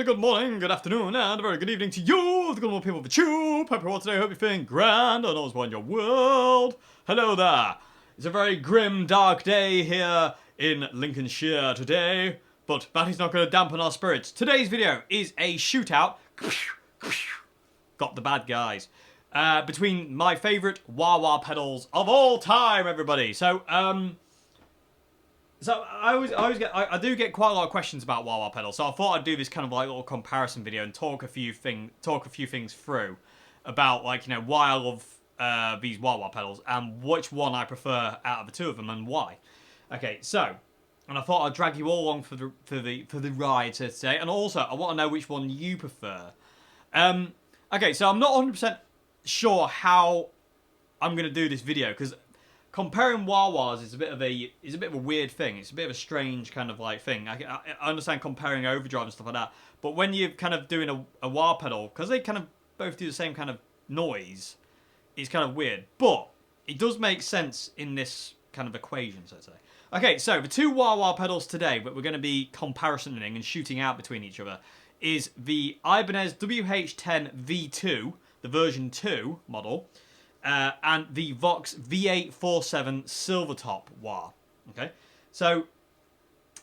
Good morning, good afternoon, and a very good evening to you, the good morning people of the tube. Hope you're all today, hope you're feeling grand and all's well in your world. Hello there. It's a very grim, dark day here in Lincolnshire today, but that is not going to dampen our spirits. Today's video is a shootout, got the bad guys, between my favourite wah-wah pedals of all time, everybody. So I do get quite a lot of questions about wah-wah pedals, so I thought I'd do this kind of like little comparison video and talk a few things through about, like, you know, why I love these wah-wah pedals and which one I prefer out of the two of them and why. Okay, so, and I thought I'd drag you all along for the ride today, and also I want to know which one you prefer. Okay, so I'm not 100% sure how I'm gonna do this video because comparing wah-wahs is a bit of a weird thing. It's a bit of a strange kind of like thing. I understand comparing overdrive and stuff like that, but when you're kind of doing a wah pedal, because they kind of both do the same kind of noise, it's kind of weird. But it does make sense in this kind of equation, so to say. Okay, so the two wah-wah pedals today that we're going to be comparisonning and shooting out between each other is the Ibanez WH10 V2, the version 2 model, and the Vox V847 Silvertop wah. Okay, so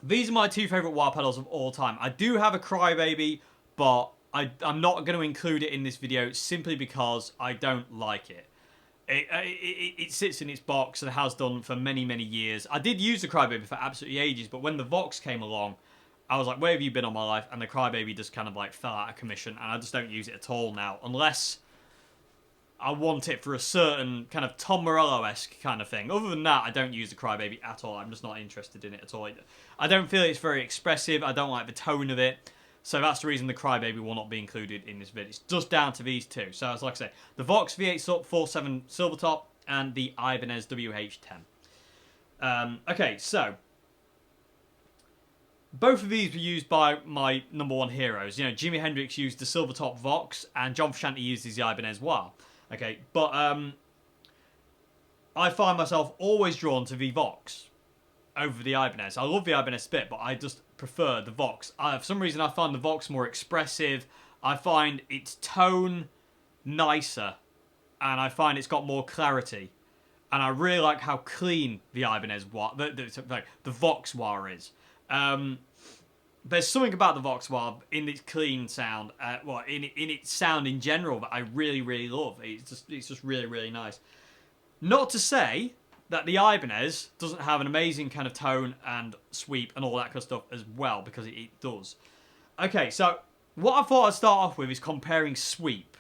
these are my two favourite wah pedals of all time. I do have a Crybaby, but I'm not going to include it in this video simply because I don't like it. It sits in its box and has done for many, many years. I did use the Crybaby for absolutely ages, but when the Vox came along, I was like, where have you been all my life? And the Crybaby just kind of like fell out of commission, and I just don't use it at all now, unless I want it for a certain kind of Tom Morello-esque kind of thing. Other than that, I don't use the Crybaby at all. I'm just not interested in it at all. I don't feel it's very expressive. I don't like the tone of it. So that's the reason the Crybaby will not be included in this video. It's just down to these two. So as like I say, the Vox V847 Silvertop and the Ibanez WH10. Okay, so both of these were used by my number one heroes. You know, Jimi Hendrix used the Silvertop Vox, and John Frusciante used the Ibanez wah. Okay, but I find myself always drawn to the Vox over the Ibanez. I love the Ibanez bit, but I just prefer the Vox. For some reason, I find the Vox more expressive. I find its tone nicer, and I find it's got more clarity. And I really like how clean the Ibanez wah, the Vox wah is. There's something about the Vox wah in its clean sound, in its sound in general, that I really, really love. It's just really, really nice. Not to say that the Ibanez doesn't have an amazing kind of tone and sweep and all that kind of stuff as well, because it does. Okay, so what I thought I'd start off with is comparing sweep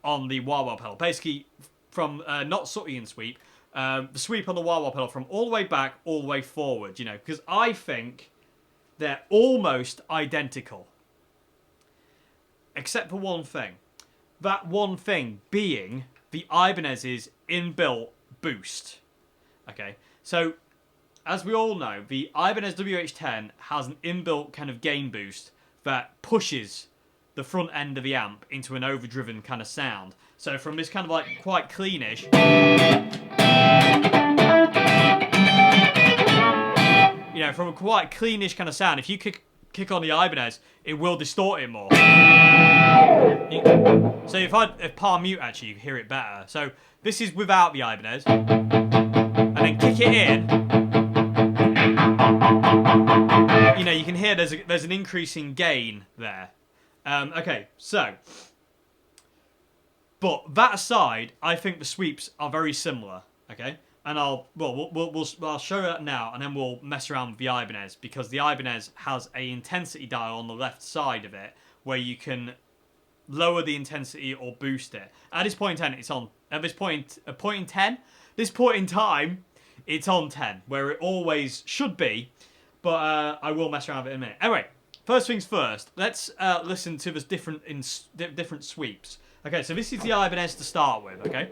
on the wah-wah pedal. Basically, from not sooty and sweep, the sweep on the wah-wah pedal from all the way back, all the way forward, you know, because I think they're almost identical. Except for one thing. That one thing being the Ibanez's inbuilt boost. Okay, so as we all know, the Ibanez WH10 has an inbuilt kind of gain boost that pushes the front end of the amp into an overdriven kind of sound. So from this kind of like quite cleanish, you know, from a quite cleanish kind of sound, if you kick on the Ibanez, it will distort it more. So if palm mute, actually, you can hear it better. So this is without the Ibanez, and then kick it in. You know, you can hear there's an increasing gain there. Okay, so... But that aside, I think the sweeps are very similar, okay? And I'll show you that now, and then we'll mess around with the Ibanez, because the Ibanez has a intensity dial on the left side of it where you can lower the intensity or boost it. At this point in 10, it's on. At this point in 10, this point in time, it's on 10, where it always should be. But I will mess around with it in a minute. Anyway, first things first. Let's listen to the different sweeps. Okay, so this is the Ibanez to start with. Okay.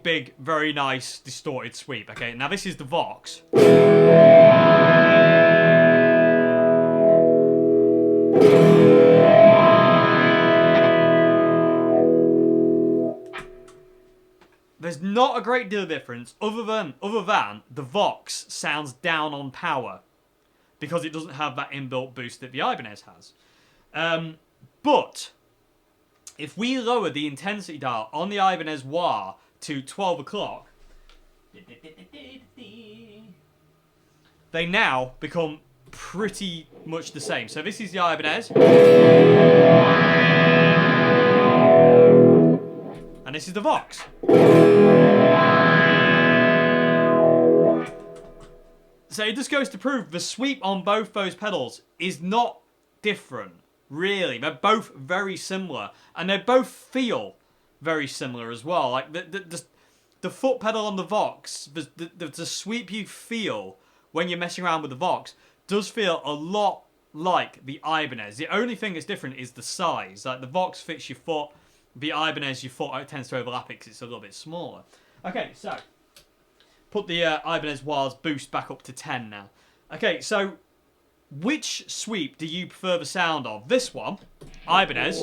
Big, very nice distorted sweep. Okay, now this is the Vox. There's not a great deal of difference other than the Vox sounds down on power because it doesn't have that inbuilt boost that the Ibanez has. But if we lower the intensity dial on the Ibanez WH to 12 o'clock, they now become pretty much the same. So this is the Ibanez. And this is the Vox. So it just goes to prove the sweep on both those pedals is not different, really. They're both very similar. And they both feel very similar as well. Like the foot pedal on the Vox, the sweep you feel when you're messing around with the Vox does feel a lot like the Ibanez. The only thing that's different is the size. Like the Vox fits your foot. The Ibanez, your foot tends to overlap it because it's a little bit smaller. Okay, so put the Ibanez WH's boost back up to 10 now. Okay, so which sweep do you prefer the sound of? This one, Ibanez,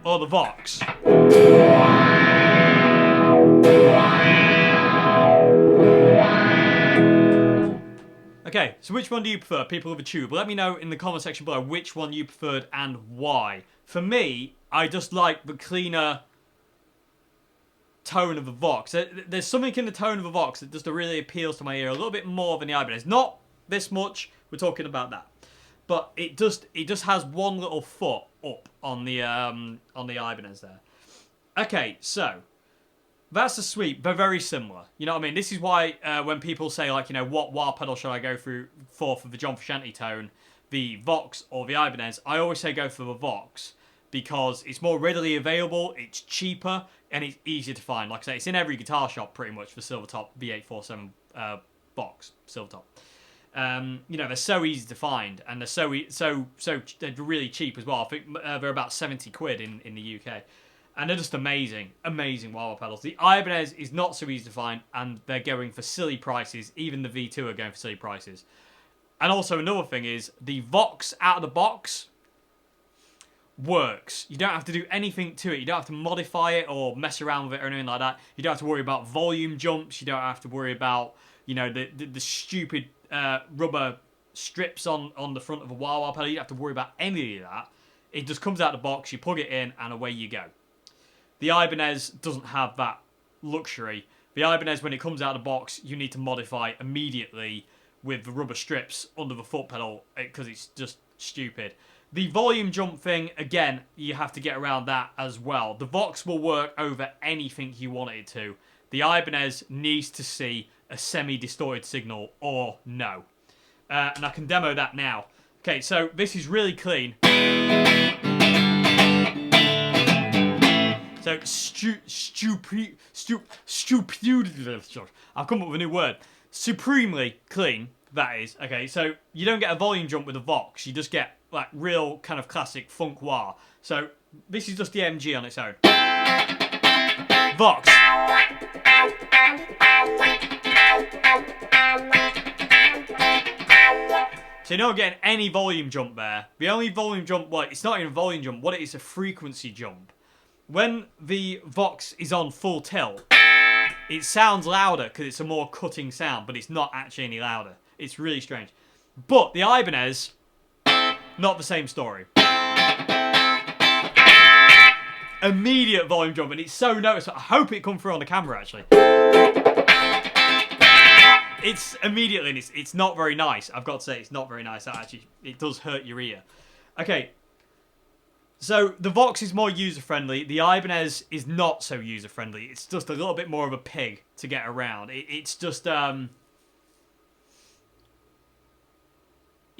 or the Vox? Okay, so which one do you prefer, people with a tube? Let me know in the comment section below which one you preferred and why. For me, I just like the cleaner tone of the Vox. There's something in the tone of the Vox that just really appeals to my ear a little bit more than the Ibanez. Not this much, we're talking about that. But it just has one little foot up on the Ibanez there. Okay, so that's the sweep. They're very similar. You know what I mean? This is why when people say, like, you know, what wah pedal should I go for the John Frusciante tone, the Vox or the Ibanez, I always say go for the Vox because it's more readily available, it's cheaper, and it's easier to find. Like I say, it's in every guitar shop pretty much for Silvertop V847 Vox Silvertop. You know, they're so easy to find, and they're so they're really cheap as well. I think they're about 70 quid in the UK. And they're just amazing wah-wah pedals. The Ibanez is not so easy to find, and they're going for silly prices. Even the V2 are going for silly prices. And also another thing is, the Vox out of the box works. You don't have to do anything to it. You don't have to modify it or mess around with it or anything like that. You don't have to worry about volume jumps. You don't have to worry about, you know, the stupid rubber strips on the front of a wah-wah pedal. You don't have to worry about any of that. It just comes out of the box, you plug it in, and away you go. The Ibanez doesn't have that luxury. The Ibanez, when it comes out of the box, you need to modify immediately with the rubber strips under the foot pedal because it's just stupid. The volume jump thing, again, you have to get around that as well. The Vox will work over anything you want it to. The Ibanez needs to see a semi-distorted signal or no. And I can demo that now. Okay, so this is really clean. So, I've come up with a new word. Supremely clean, that is. Okay, so you don't get a volume jump with a Vox. You just get, like, real kind of classic funk wah. So, this is just the MG on its own. Vox. So you're not getting any volume jump there. The only volume jump, well, it's not even a volume jump. What it is, a frequency jump. When the Vox is on full tilt, it sounds louder because it's a more cutting sound, but it's not actually any louder. It's really strange. But the Ibanez, not the same story. Immediate volume jump, and it's so noticeable. I hope it come through on the camera, actually. It's immediately, and it's not very nice. I've got to say, it's not very nice. Actually, it does hurt your ear. Okay. So, the Vox is more user-friendly. The Ibanez is not so user-friendly. It's just a little bit more of a pig to get around. It's just, it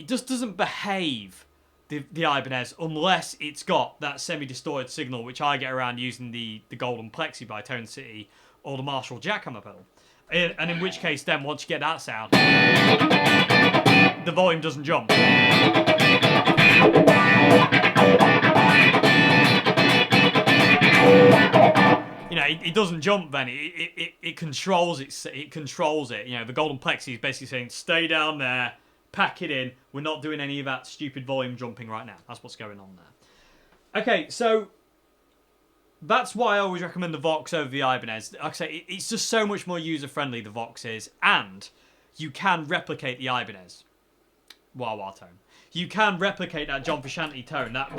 just doesn't behave, the Ibanez, unless it's got that semi-distorted signal, which I get around using the Golden Plexi by Tone City, or the Marshall Jackhammer pedal. And in which case, then, once you get that sound, the volume doesn't jump. You know, it doesn't jump then. It controls it. It controls it. You know, the Golden Plexi is basically saying, stay down there, pack it in. We're not doing any of that stupid volume jumping right now. That's what's going on there. Okay, so that's why I always recommend the Vox over the Ibanez. Like I say, it's just so much more user-friendly, the Vox is, and you can replicate the Ibanez wah-wah tone. You can replicate that John Frusciante tone. That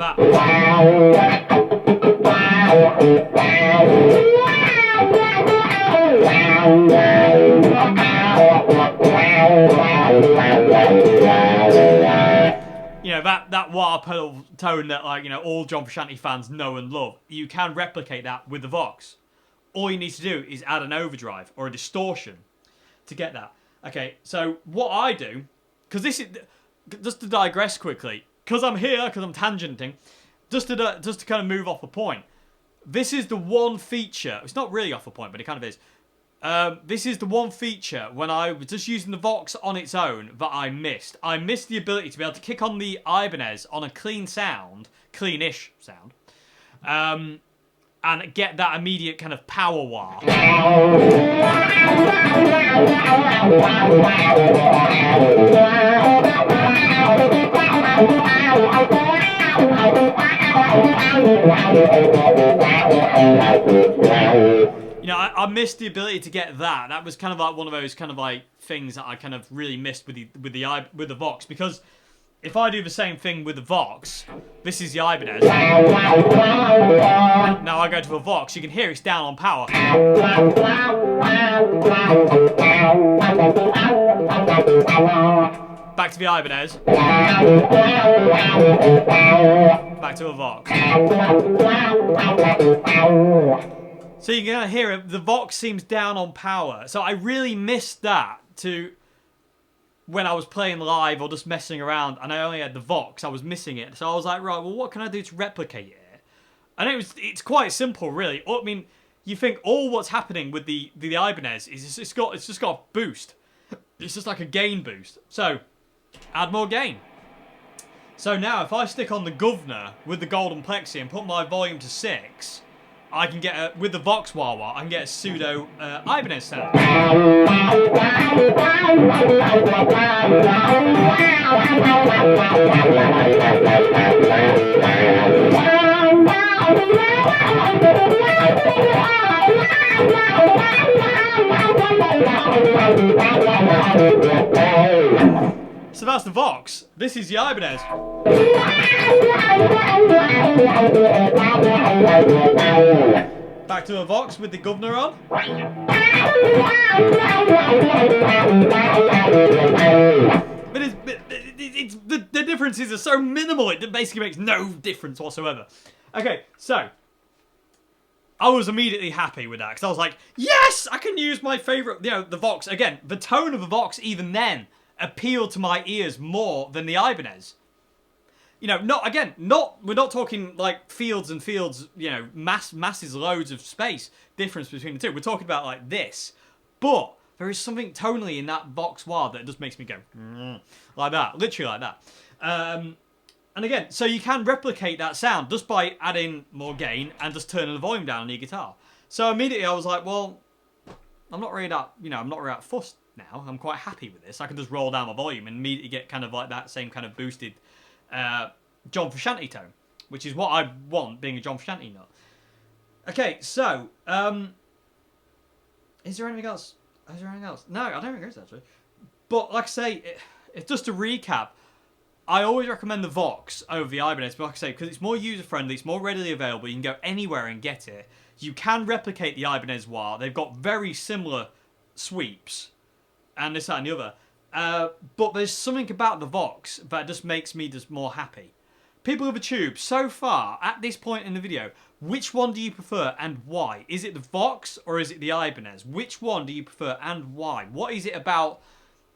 you know, that wah pedal tone that, like, you know, all John Frusciante fans know and love. You can replicate that with the Vox. All you need to do is add an overdrive or a distortion to get that. Okay, so what I do, because this is, just to digress quickly, because I'm here, because I'm tangenting, just to kind of move off a point. This is the one feature. It's not really off a point, but it kind of is. This is the one feature when I was just using the Vox on its own that I missed. I missed the ability to be able to kick on the Ibanez on a clean sound, cleanish sound, and get that immediate kind of power wah. You know, I missed the ability to get that. That was kind of like one of those kind of like things that I kind of really missed with the Vox, because if I do the same thing with the Vox, this is the Ibanez. Now I go to the Vox, you can hear it's down on power. Back to the Ibanez. Back to a Vox. So you can hear it, the Vox seems down on power. So I really missed that to when I was playing live or just messing around, and I only had the Vox, I was missing it. So I was like, right, well, what can I do to replicate it? And it's quite simple, really. I mean, you think all what's happening with the Ibanez is it's just got a boost. It's just like a gain boost. So add more gain. So now if I stick on the governor with the Golden Plexi and put my volume to 6, I can get with the Vox wah-wah, I can get a pseudo Ibanez sound. So that's the Vox. This is the Ibanez. Back to a Vox with the governor on. But the differences are so minimal, it basically makes no difference whatsoever. Okay, so I was immediately happy with that, because I was like, yes, I can use my favourite, you know, the Vox. Again, the tone of the Vox, even then, appealed to my ears more than the Ibanez. You know, we're not talking like fields and fields, you know, masses, loads of space difference between the two. We're talking about like this. But there is something tonally in that Vox wah that just makes me go, like that, literally like that. And again, so you can replicate that sound just by adding more gain and just turning the volume down on your guitar. So immediately I was like, well, I'm not really that fussed now. I'm quite happy with this. I can just roll down my volume and immediately get kind of like that same kind of boosted John Frusciante tone, which is what I want, being a John Frusciante nut. Okay, so is there anything else? No, I don't think there is, actually. But like I say, just to recap, I always recommend the Vox over the Ibanez, but like I say, because it's more user-friendly, it's more readily available, you can go anywhere and get it. You can replicate the Ibanez WH. They've got very similar sweeps, and this, that, and the other. But there's something about the Vox that just makes me just more happy. People of the Tube, so far, at this point in the video, which one do you prefer and why? Is it the Vox or is it the Ibanez? Which one do you prefer and why? What is it about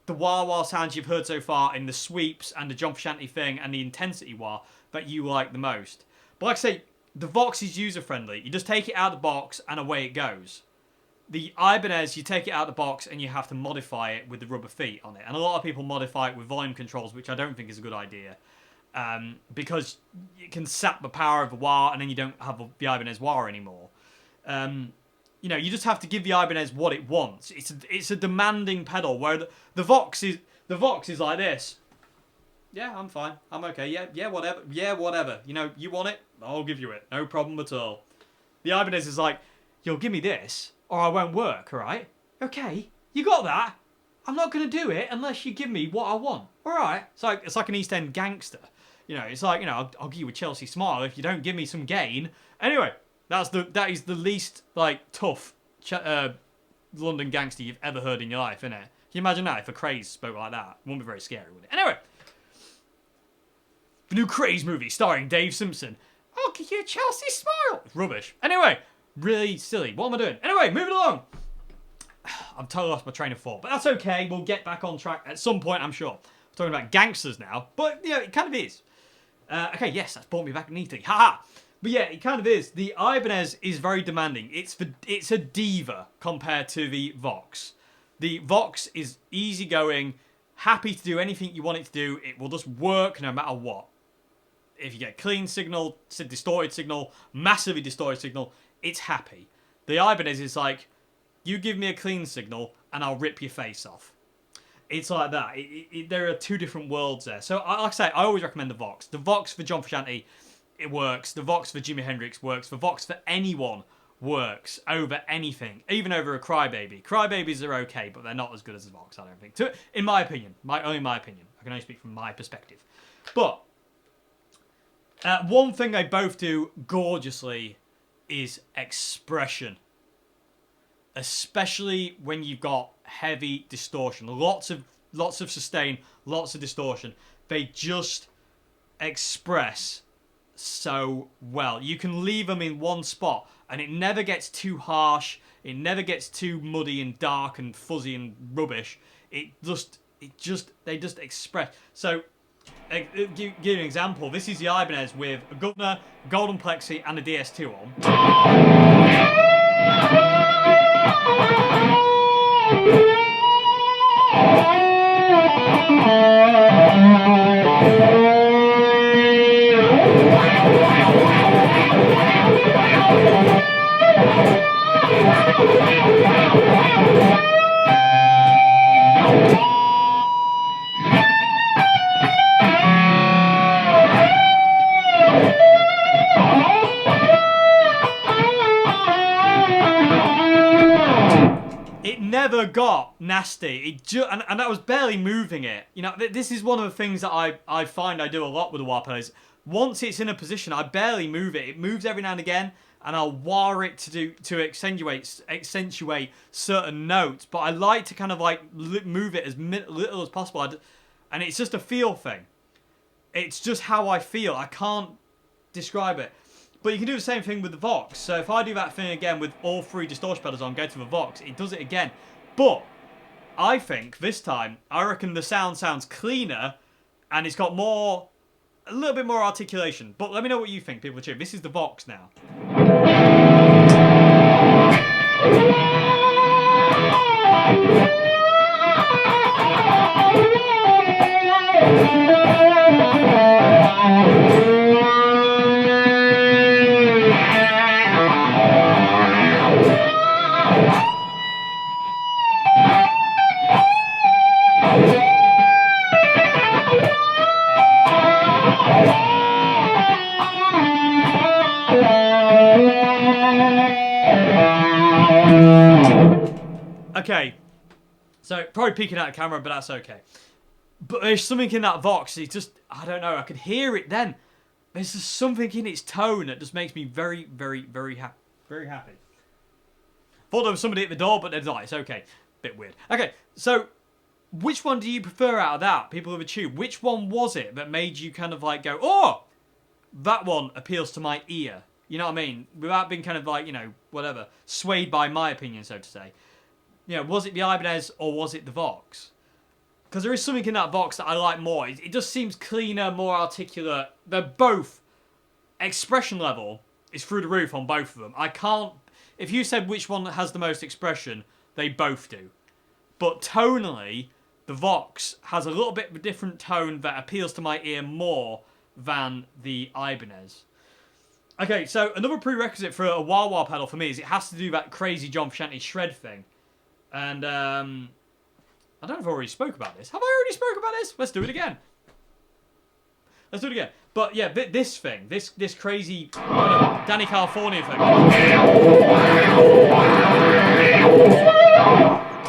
the wah-wah sounds you've heard so far in the sweeps and the John Frusciante thing and the intensity wah that you like the most? But like I say, the Vox is user-friendly. You just take it out of the box and away it goes. The Ibanez, you take it out of the box and you have to modify it with the rubber feet on it. And a lot of people modify it with volume controls, which I don't think is a good idea. Because it can sap the power of the wah and then you don't have the Ibanez wah anymore. You know, you just have to give the Ibanez what it wants. It's a demanding pedal, where the Vox is like this. Yeah, I'm fine. I'm okay. Yeah, whatever. Yeah, whatever. You know, you want it? I'll give you it. No problem at all. The Ibanez is like, you'll give me this, or I won't work, alright? Okay, you got that? I'm not going to do it unless you give me what I want. Alright? It's like an East End gangster. You know, it's like, you know, I'll give you a Chelsea smile if you don't give me some gain. Anyway, that is the least, like, tough London gangster you've ever heard in your life, innit? Can you imagine that if a Craze spoke like that? It wouldn't be very scary, would it? Anyway, the new Craze movie starring Dave Simpson. I'll give you a Chelsea smile. Rubbish. Anyway, really silly. What am I doing? Anyway, moving along. I've totally lost my train of thought, but that's okay. We'll get back on track at some point, I'm sure. We're talking about gangsters now, but, you know, it kind of is. Okay, yes, that's brought me back neatly. Haha. But yeah, it kind of is. The Ibanez is very demanding. It's a diva compared to the Vox. The Vox is easygoing, happy to do anything you want it to do. It will just work no matter what. If you get clean signal, distorted signal, massively distorted signal, it's happy. The Ibanez is like, you give me a clean signal and I'll rip your face off. It's like that. There are two different worlds there. So, like I say, I always recommend the Vox. The Vox for John Frusciante, it works. The Vox for Jimi Hendrix works. The Vox for anyone works over anything, even over a Crybaby. Crybabies are okay, but they're not as good as the Vox, I don't think. In my opinion. Only my opinion. I can only speak from my perspective. But one thing they both do gorgeously is expression. Especially when you've got heavy distortion. Lots of sustain, lots of distortion. They just express so well. You can leave them in one spot and it never gets too harsh. It never gets too muddy and dark and fuzzy and rubbish. They just express. So, give you an example. This is the Ibanez with a Governor, Golden Plexi and a DS2 on. Never got nasty. And that was barely moving it. You know, this is one of the things that I find I do a lot with the wah pedals. Once it's in a position, I barely move it. It moves every now and again, and I'll wah it to accentuate certain notes. But I like to kind of like move it as little as possible. And it's just a feel thing. It's just how I feel. I can't describe it. But you can do the same thing with the Vox. So if I do that thing again with all three distortion pedals on, go to the Vox, it does it again. But I think this time, I reckon the sound sounds cleaner and it's got a little bit more articulation. But let me know what you think, people. This is the Vox now. Okay, so probably peeking out of camera, but that's okay. But there's something in that Vox. It's just, I don't know. I could hear it then. There's just something in its tone that just makes me very, very, very happy. Very happy. Thought there was somebody at the door, but they're not. It's okay. Bit weird. Okay, so which one do you prefer out of that? People of a Tube. Which one was it that made you kind of like go, oh, that one appeals to my ear? You know what I mean? Without being kind of like, you know, whatever, swayed by my opinion, so to say. You know, was it the Ibanez or was it the Vox? Because there is something in that Vox that I like more. It just seems cleaner, more articulate. They're both, expression level is through the roof on both of them. I can't, if you said which one has the most expression, they both do. But tonally, the Vox has a little bit of a different tone that appeals to my ear more than the Ibanez. Okay, so another prerequisite for a wah-wah pedal for me is it has to do that crazy John Frusciante shred thing. And, I don't know if I already spoke about this. Have I already spoke about this? Let's do it again. Let's do it again. But yeah, this thing, this crazy Danny California thing.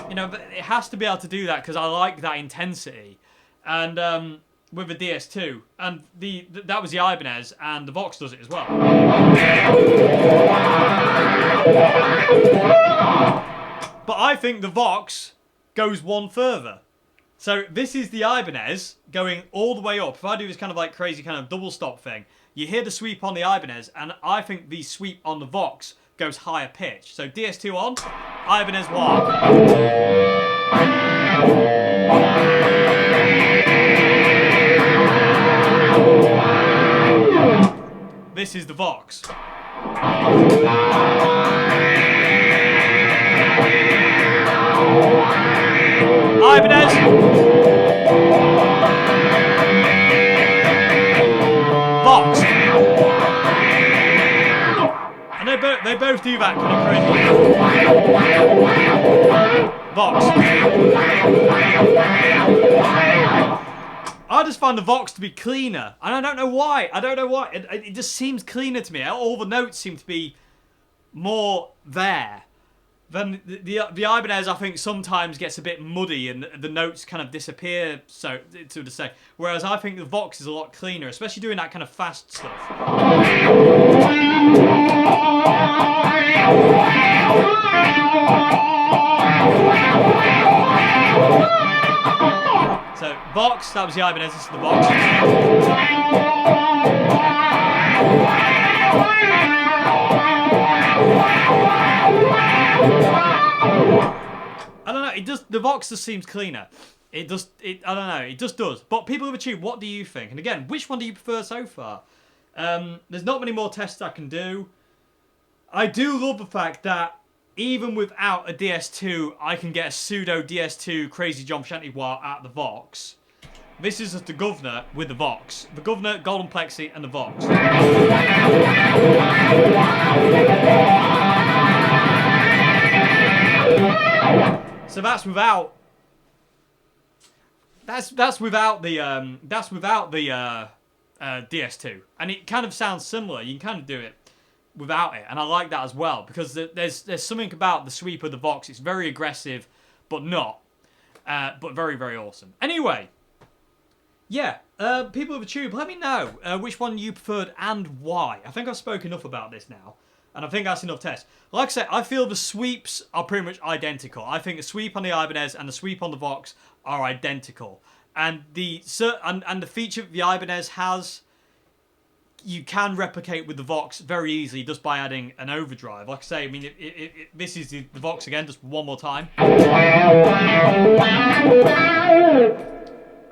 You know, it has to be able to do that because I like that intensity. And with the DS2, and that was the Ibanez, and the Vox does it as well. But I think the Vox goes one further. So this is the Ibanez going all the way up. If I do this kind of like crazy kind of double stop thing, you hear the sweep on the Ibanez, and I think the sweep on the Vox goes higher pitch. So DS2 on, Ibanez 1. This is the Vox. Ibanez. Vox. And they both do that kind of crazy. Vox. I just find the Vox to be cleaner. And I don't know why. It just seems cleaner to me. All the notes seem to be more there. Then the Ibanez, I think, sometimes gets a bit muddy and the notes kind of disappear, so to say. Whereas I think the Vox is a lot cleaner, especially doing that kind of fast stuff. So Vox, that was the Ibanez. This is the Vox. I don't know, it does, the Vox just seems cleaner. I don't know, it just does. But people of the Tube, what do you think? And again, which one do you prefer so far? There's not many more tests I can do. I do love the fact that even without a DS2, I can get a pseudo DS2 Crazy John Frusciante wah at the Vox. This is just the Governor with the Vox. The Governor, Golden Plexi, and the Vox. So that's without. That's without the DS2, and it kind of sounds similar. You can kind of do it without it, and I like that as well because there's something about the sweep of the Vox. It's very aggressive, but not, but very, very awesome. Anyway, yeah, people of the Tube, let me know which one you preferred and why. I think I've spoken enough about this now. And I think that's enough tests. Like I said, I feel the sweeps are pretty much identical. I think the sweep on the Ibanez and the sweep on the Vox are identical. And the feature the Ibanez has, you can replicate with the Vox very easily just by adding an overdrive. Like I say, I mean, this is the Vox again, just one more time.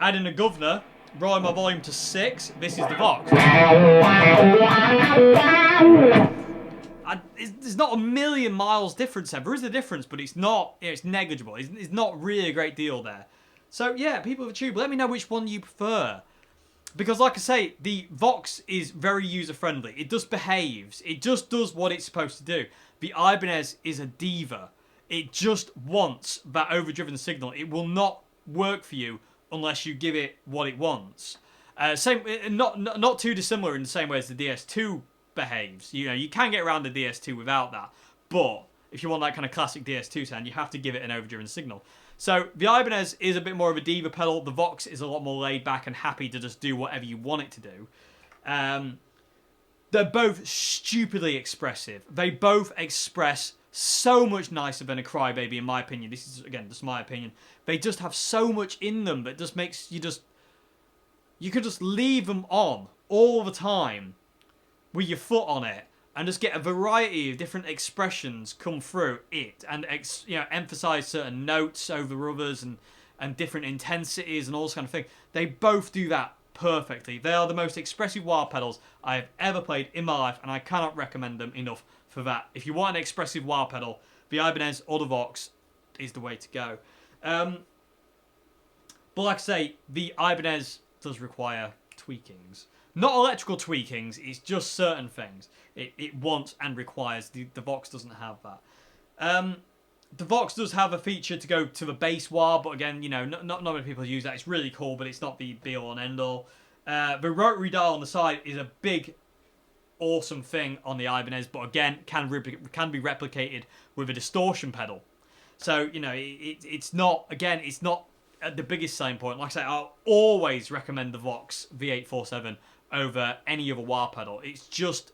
Adding a Governor, rolling my volume to 6. This is the Vox. There's not a million miles difference there. There is a difference, but it's not. It's negligible. It's not really a great deal there. So yeah, people of the Tube, let me know which one you prefer. Because like I say, the Vox is very user-friendly. It just behaves. It just does what it's supposed to do. The Ibanez is a diva. It just wants that overdriven signal. It will not work for you unless you give it what it wants. Not too dissimilar in the same way as the DS2 behaves. You know, you can get around the DS2 without that, but if you want that kind of classic DS2 sound, you have to give it an overdriven signal. So the Ibanez is a bit more of a diva pedal. The Vox is a lot more laid back and happy to just do whatever you want it to do. They're both stupidly expressive. They both express so much nicer than a Crybaby, in my opinion. This is, again, just my opinion. They just have so much in them that just makes you just... You could just leave them on all the time with your foot on it and just get a variety of different expressions come through it and emphasize certain notes over others and different intensities and all this kind of thing. They both do that perfectly. They are the most expressive wah pedals I have ever played in my life, and I cannot recommend them enough for that. If you want an expressive wah pedal, the Ibanez or the Vox is the way to go. But like I say, the Ibanez does require tweakings. Not electrical tweakings, it's just certain things it wants and requires. The Vox doesn't have that. The Vox does have a feature to go to the bass wah, but again, not many people use that. It's really cool, but it's not the be-all and end-all. The rotary dial on the side is a big, awesome thing on the Ibanez, but again, can be replicated with a distortion pedal. So, it's not, again, it's not the biggest selling point. Like I say, I'll always recommend the Vox V847 over any other wah pedal. It's just,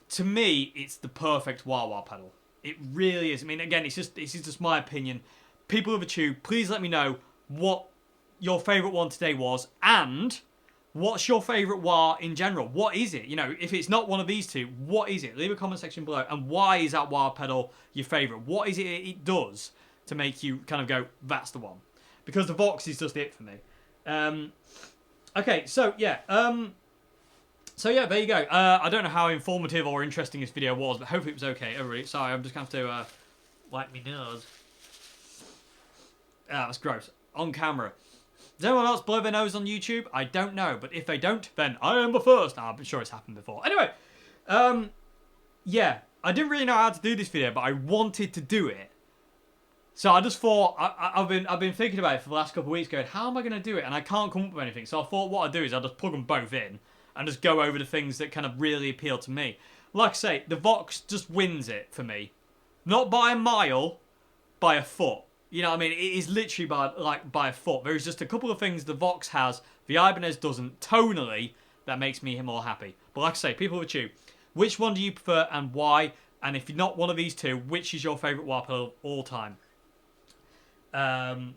to me, it's the perfect wah pedal. It really is. I mean, again, this is just my opinion. People of the tube, please let me know what your favourite one today was, and what's your favourite wah in general. What is it? If it's not one of these two, what is it? Leave a comment section below. And why is that wah pedal your favourite? What is it does to make you kind of go, that's the one? Because the Vox is just it for me. Okay, so yeah. So yeah, there you go. I don't know how informative or interesting this video was, but hopefully it was okay. Everybody, sorry, I'm just going to have to wipe my nose. Ah, that's gross. On camera. Does anyone else blow their nose on YouTube? I don't know, but if they don't, then I am the first. I'm sure it's happened before. Anyway, yeah, I didn't really know how to do this video, but I wanted to do it. So I just thought, I've been thinking about it for the last couple of weeks, going, how am I going to do it? And I can't come up with anything. So I thought what I'd do is I'll just plug them both in and just go over the things that kind of really appeal to me. Like I say, the Vox just wins it for me. Not by a mile, by a foot. You know what I mean? It is literally by a foot. There is just a couple of things the Vox has, the Ibanez doesn't, tonally, that makes me more happy. But like I say, people with you, which one do you prefer and why? And if you're not one of these two, which is your favourite wah pedal of all time? And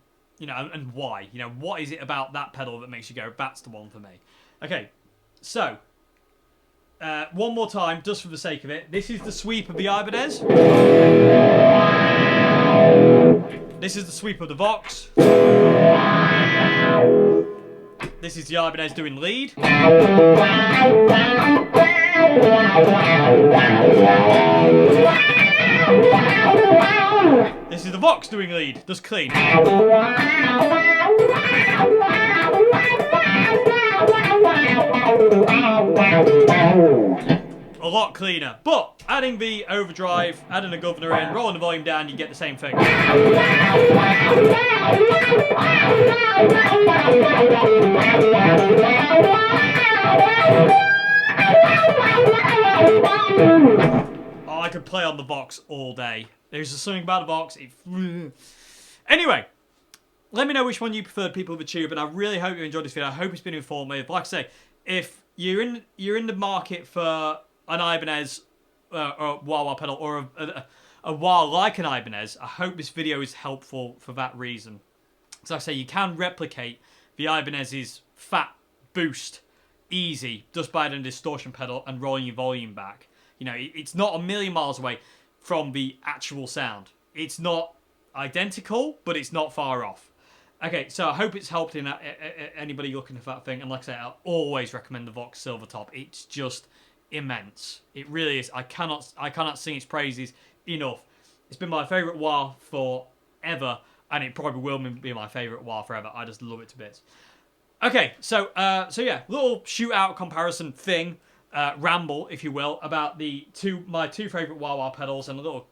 why? What is it about that pedal that makes you go, that's the one for me? Okay, so, one more time, just for the sake of it. This is the sweep of the Ibanez. This is the sweep of the Vox. This is the Ibanez doing lead. This is the Vox doing lead, just clean. A lot cleaner, but adding the overdrive, adding a governor in, rolling the volume down, you get the same thing. Oh, I could play on the Vox all day. There's just something about the Vox. Anyway, let me know which one you preferred, people of the tube, and I really hope you enjoyed this video. I hope it's been informative. Like I say, if you're in the market for an Ibanez or wah pedal or a wah like an Ibanez, I hope this video is helpful for that reason. So like I say, you can replicate the Ibanez's fat boost easy just by adding a distortion pedal and rolling your volume back. It's not a million miles away from the actual sound. It's not identical, but it's not far off. Okay, so I hope it's helped in anybody looking for that thing. And like I say, I'll always recommend the Vox Silvertop. It's just immense. It really is. I cannot sing its praises enough. It's been my favourite wah forever, and it probably will be my favourite wah forever. I just love it to bits. Okay, so yeah, little shootout comparison thing. Ramble, if you will, about my two favourite wah pedals and a little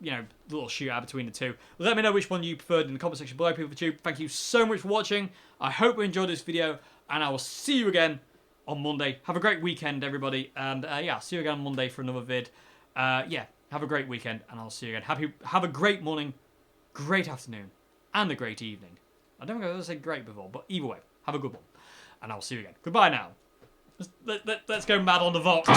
shootout between the two. Let me know which one you preferred in the comment section below, people of YouTube. Thank you so much for watching. I hope you enjoyed this video, and I will see you again on Monday. Have a great weekend, everybody, and yeah, I'll see you again on Monday for another vid. Yeah, have a great weekend, and I'll see you again. Have a great morning, great afternoon, and a great evening. I don't think I've ever said great before, but either way, have a good one. And I'll see you again. Goodbye now. Let's go mad on the Vox.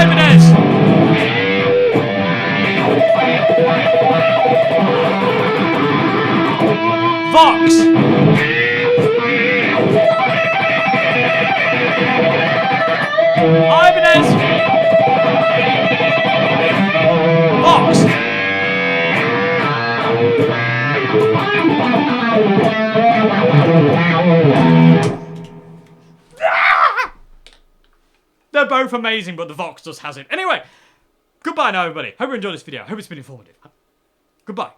Ibanez! Vox! Ibanez! Vox! They're both amazing, but the Vox just has it. Anyway, goodbye now, everybody. Hope you enjoyed this video. Hope it's been informative. Goodbye.